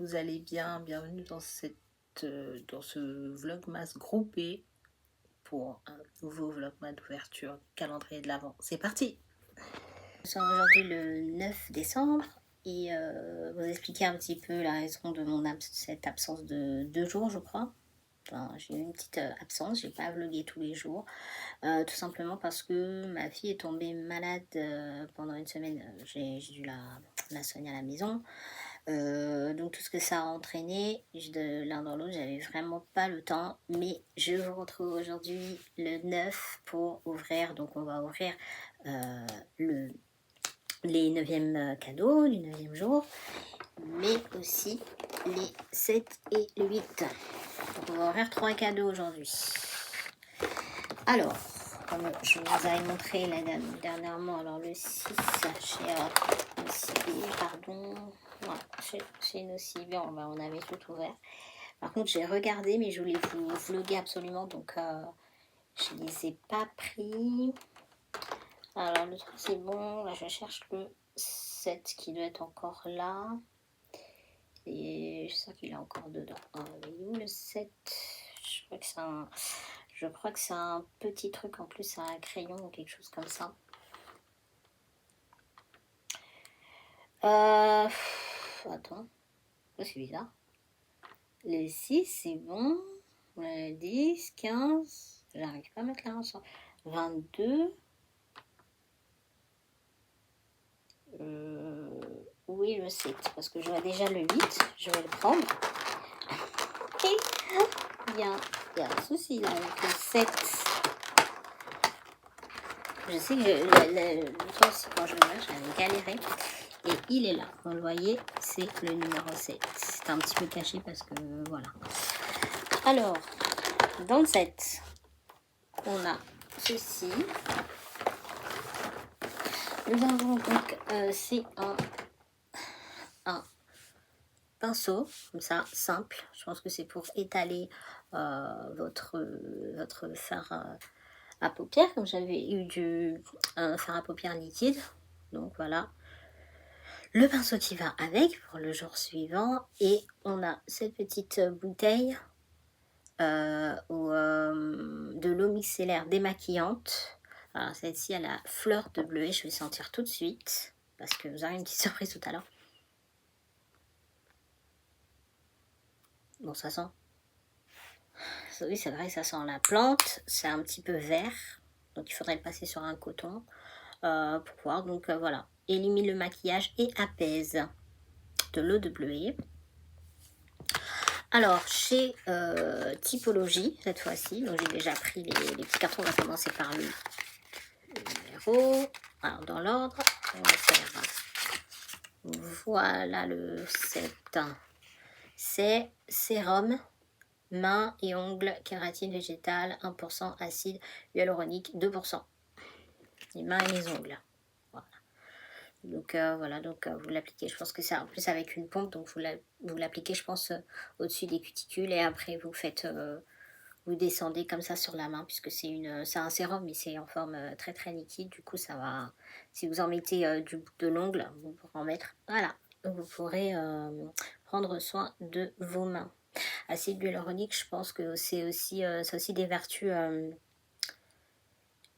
vous allez bien. Bienvenue dans dans ce vlogmas groupé pour un nouveau vlogmas d'ouverture du calendrier de l'Avent. C'est parti! Nous sommes aujourd'hui le 9 décembre et vous expliquer un petit peu la raison de cette absence de 2 jours, je crois. Enfin, j'ai eu une petite absence, j'ai pas vlogué tous les jours, tout simplement parce que ma fille est tombée malade pendant une semaine. J'ai dû la soigner à la maison. Donc tout ce que ça a entraîné, de l'un dans l'autre, j'avais vraiment pas le temps. Mais je vous retrouve aujourd'hui le 9 pour ouvrir. Donc on va ouvrir les 9e cadeaux du 9e jour, mais aussi les 7 et le 8. Donc on va ouvrir 3 cadeaux aujourd'hui. Alors, comme je vous avais montré dernièrement, alors le 6 chez Nocibé, pardon, voilà, chez Nocibé, on avait tout ouvert. Par contre, j'ai regardé, mais je voulais vous vlogger absolument, donc je ne les ai pas pris. Alors, le truc, c'est bon, là, je cherche le 7 qui doit être encore là. Et je sais qu'il est encore dedans. Il est où le 7? Je crois que c'est un petit truc, en plus, c'est un crayon ou quelque chose comme ça. Attends, c'est bizarre. Le 6, c'est bon. Le 10, 15, j'arrive pas à mettre la main sur 22. Oui, le 7, parce que je vois déjà le 8, je vais le prendre. Et il y a un souci là avec le 7. Je sais que le temps aussi, quand je le vois, j'avais galéré. Et il est là, vous le voyez, c'est le numéro 7. C'est un petit peu caché parce que voilà. Alors, dans le 7, on a ceci. Nous avons donc, c'est un pinceau, comme ça, simple. Je pense que c'est pour étaler votre fard à paupières, comme j'avais eu du fard à paupières liquide. Donc voilà. Le pinceau qui va avec pour le jour suivant. Et on a cette petite bouteille de l'eau micellaire démaquillante. Alors celle-ci a la fleur de bleuet. Je vais sentir tout de suite parce que vous aurez une petite surprise tout à l'heure. Bon, ça sent. Oui, c'est vrai, ça sent la plante. C'est un petit peu vert. Donc il faudrait le passer sur un coton pour voir. Donc voilà. Élimine le maquillage et apaise. De l'eau de bleuet. Alors, chez Typologie, cette fois-ci, donc j'ai déjà pris les petits cartons. On va commencer par le numéro. Alors, dans l'ordre, on va faire. Voilà le 7. C'est sérum, mains et ongles, kératine végétale, 1% acide hyaluronique, 2%. Les mains et les ongles. Voilà. Donc voilà, donc vous l'appliquez, je pense que c'est en plus avec une pompe, donc vous l'appliquez, je pense, au-dessus des cuticules et après vous faites, vous descendez comme ça sur la main puisque c'est un sérum mais c'est en forme très très liquide, du coup ça va, si vous en mettez du bout de l'ongle, vous pourrez en mettre, voilà, vous pourrez prendre soin de vos mains. Acide hyaluronique, je pense que c'est aussi, ça a aussi des vertus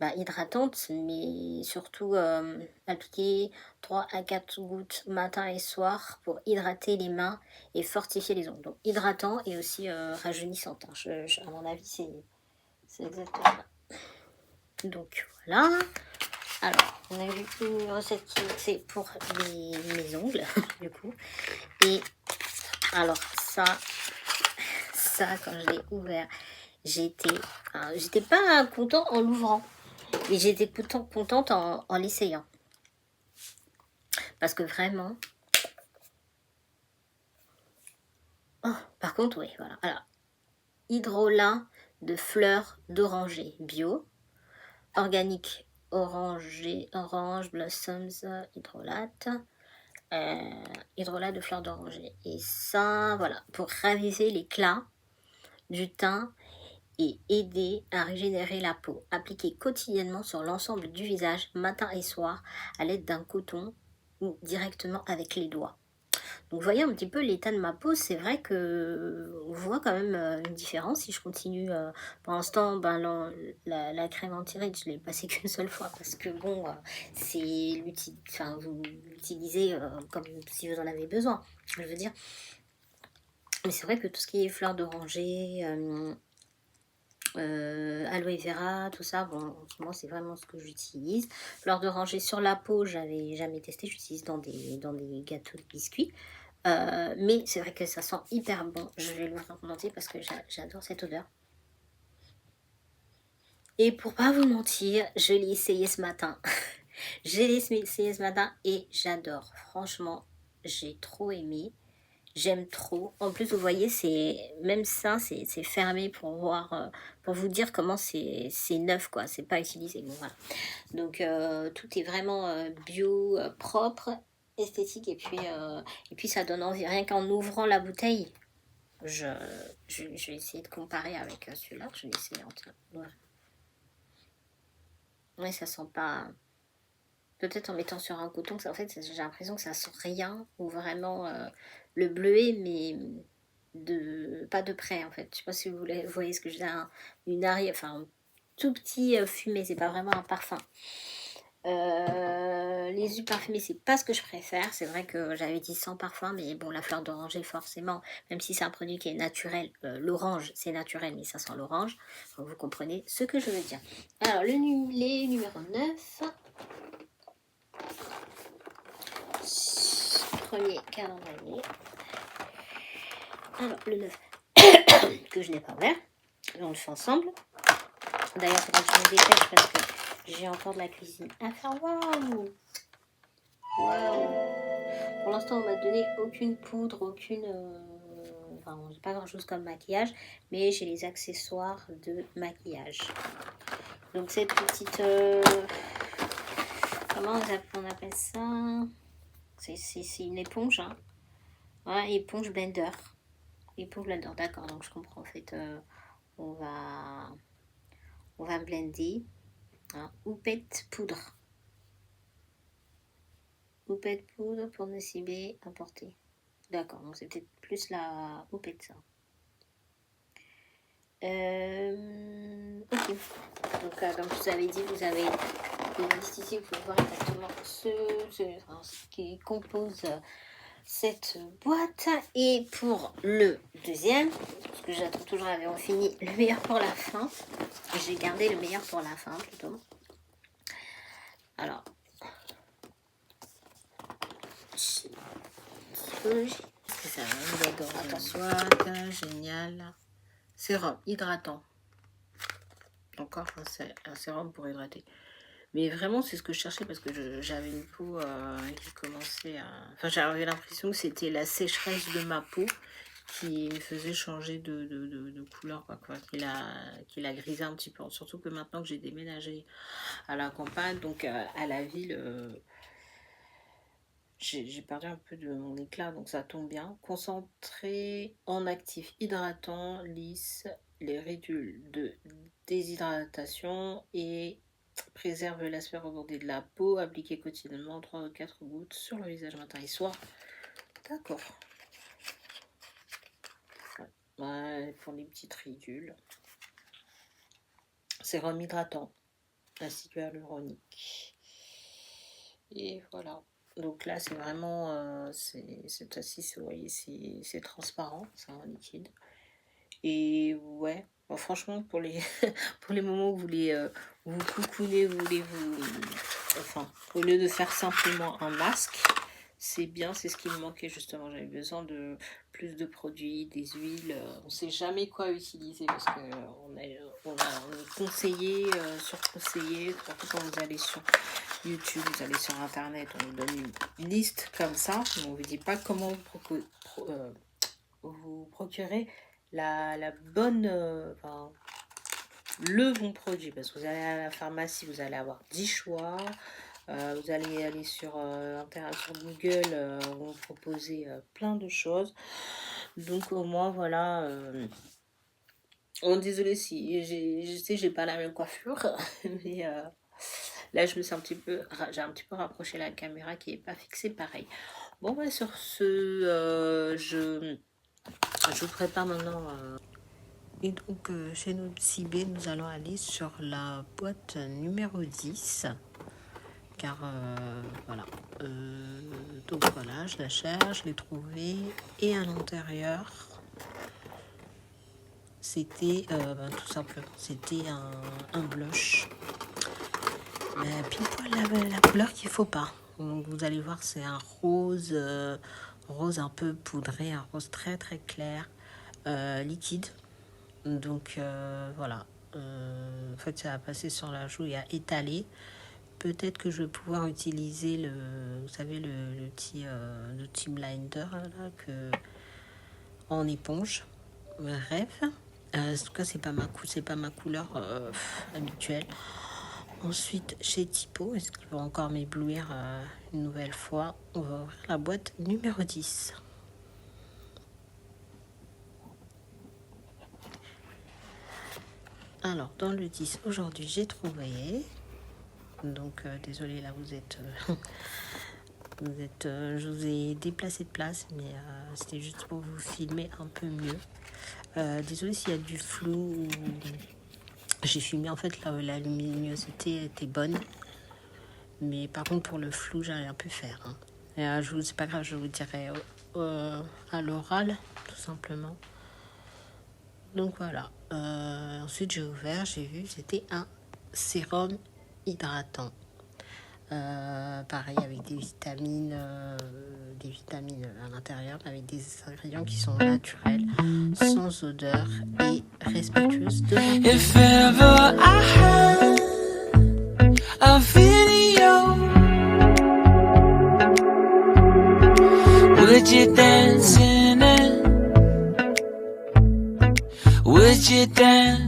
hydratantes, mais surtout appliquer 3 à 4 gouttes matin et soir pour hydrater les mains et fortifier les ongles. Donc hydratant et aussi rajeunissant. À mon avis, c'est exactement ça. Donc voilà. Alors, on a vu une recette qui c'est pour mes ongles, du coup. Et alors ça quand je l'ai ouvert, j'étais pas contente en l'ouvrant. Et j'étais contente en l'essayant. Parce que vraiment... Oh, par contre, oui, voilà. Alors, hydrolat de fleurs d'oranger bio. Organique orange blossoms hydrolat. Hydrolat de fleurs d'oranger. Et ça, voilà, pour raviver l'éclat du teint et aider à régénérer la peau. Appliquez quotidiennement sur l'ensemble du visage, matin et soir, à l'aide d'un coton ou directement avec les doigts. Donc vous voyez un petit peu l'état de ma peau, c'est vrai que on voit quand même une différence si je continue. Pour l'instant, ben, la crème anti-rides, je l'ai passée qu'une seule fois parce que bon, enfin, vous l'utilisez comme si vous en avez besoin, je veux dire. Mais c'est vrai que tout ce qui est fleurs d'oranger, aloe vera, tout ça, bon, en ce moment c'est vraiment ce que j'utilise. Fleurs d'oranger sur la peau, j'avais jamais testé, j'utilise dans des gâteaux de biscuits. Mais c'est vrai que ça sent hyper bon. Je vais l'ouvrir en entier parce que j'adore cette odeur. Et pour pas vous mentir, je l'ai essayé ce matin. J'ai essayé ce matin et j'adore. Franchement, j'ai trop aimé. J'aime trop. En plus, vous voyez, même ça, c'est fermé pour voir, pour vous dire comment c'est neuf, quoi. C'est pas utilisé. Bon, voilà. Donc, tout est vraiment bio, propre, esthétique. Et puis, ça donne envie. Rien qu'en ouvrant la bouteille, je vais essayer de comparer avec celui-là. Je vais essayer en ouais. Ouais, ça sent pas. Peut-être en mettant sur un coton, en fait, j'ai l'impression que ça sent rien, ou vraiment le bleuet, mais pas de près, en fait. Je sais pas si vous voyez ce que je veux dire, une arrière, enfin, un tout petit fumé, c'est pas vraiment un parfum. Les huiles parfumées, c'est pas ce que je préfère. C'est vrai que j'avais dit sans parfum, mais bon, la fleur d'oranger, forcément, même si c'est un produit qui est naturel, l'orange, c'est naturel, mais ça sent l'orange. Donc, vous comprenez ce que je veux dire. Alors, les numéro 9. Premier calendrier. Alors, le 9 que je n'ai pas ouvert. On le fait ensemble. D'ailleurs, il faudra que je me dépêche parce que j'ai encore de la cuisine à faire. Waouh! Pour l'instant, on m'a donné aucune poudre, enfin, pas grand chose comme maquillage, mais j'ai les accessoires de maquillage. Donc, cette petite. Comment on appelle ça? C'est une éponge, hein. Voilà, éponge blender. Éponge blender, d'accord, donc je comprends. En fait, on va blender. Hein, houppette poudre. Houppette poudre pour ne cibler importer. D'accord, donc c'est peut-être plus la houppette ça. Ok. Donc, comme je vous avais dit, vous avez une liste ici, vous pouvez voir exactement ce qui compose cette boîte. Et pour le deuxième, parce que j'attends toujours, on finit le meilleur pour la fin. J'ai gardé le meilleur pour la fin plutôt. Alors, c'est ça, attention, génial. Sérum hydratant. Encore un sérum pour hydrater. Mais vraiment, c'est ce que je cherchais parce que j'avais une peau qui commençait à. Enfin, j'avais l'impression que c'était la sécheresse de ma peau qui me faisait changer de couleur, quoi. Qui la grisait un petit peu. Surtout que maintenant que j'ai déménagé à la campagne, donc à la ville, j'ai perdu un peu de mon éclat, donc ça tombe bien. Concentré en actif hydratant, lisse les rédules de déshydratation et préserve l'aspect rebondé de la peau. Appliqué quotidiennement 3 ou 4 gouttes sur le visage matin et soir. D'accord. Ouais, pour les petites ridules. Sérum hydratant, acide hyaluronique. Et voilà. Donc là, c'est vraiment, cette assise, vous voyez, c'est transparent, c'est un liquide. Et ouais, bon, franchement, pour les, pour les moments où vous voulez vous coucounez, vous voulez vous... Enfin, au lieu de faire simplement un masque, c'est bien, c'est ce qui me manquait justement. J'avais besoin de plus de produits, des huiles. On ne sait jamais quoi utiliser parce qu'on est conseillé, surconseillé. Surtout quand vous allez sur YouTube, vous allez sur Internet, on vous donne une liste comme ça. Mais on ne vous dit pas comment vous procurer la bonne... enfin, le bon produit. Parce que vous allez à la pharmacie, vous allez avoir 10 choix. Vous allez aller sur Google, on va proposer plein de choses. Donc au moins voilà. Oh, désolée si je sais j'ai pas la même coiffure, mais Là, je me suis j'ai un petit peu rapproché la caméra qui n'est pas fixée pareil. Bon, bah, sur ce, je vous prépare maintenant. Et donc, chez notre CB, nous allons aller sur la boîte numéro 10. Car, voilà. Donc, voilà, je la cherche, je l'ai trouvée. Et à l'intérieur, c'était, tout simplement, c'était un blush. Mais pile poil la couleur qu'il ne faut pas. Donc, vous allez voir, c'est un rose, rose un peu poudré, un rose très très clair, liquide. Donc voilà, en fait ça va passer sur la joue et à étaler. Peut-être que je vais pouvoir utiliser vous savez, le petit blinder là, en éponge. Bref, en tout cas c'est pas ma couleur habituelle. Ensuite chez Tipo, est-ce qu'ils vont encore m'éblouir une nouvelle fois? On va ouvrir la boîte numéro 10. Alors, dans le 10, aujourd'hui, j'ai trouvé. Donc, désolé, là, vous êtes... je vous ai déplacé de place, mais c'était juste pour vous filmer un peu mieux. Désolé s'il y a du flou. J'ai filmé, en fait, la luminosité était bonne. Mais par contre, pour le flou, j'allais un peu faire. Hein. Et, c'est pas grave, je vous dirai à l'oral, tout simplement. Donc voilà, ensuite j'ai ouvert, j'ai vu, c'était un sérum hydratant. Pareil avec des vitamines à l'intérieur, avec des ingrédients qui sont naturels, sans odeur et respectueuses de la If ever I had a video, would you dance in it? Would you dance?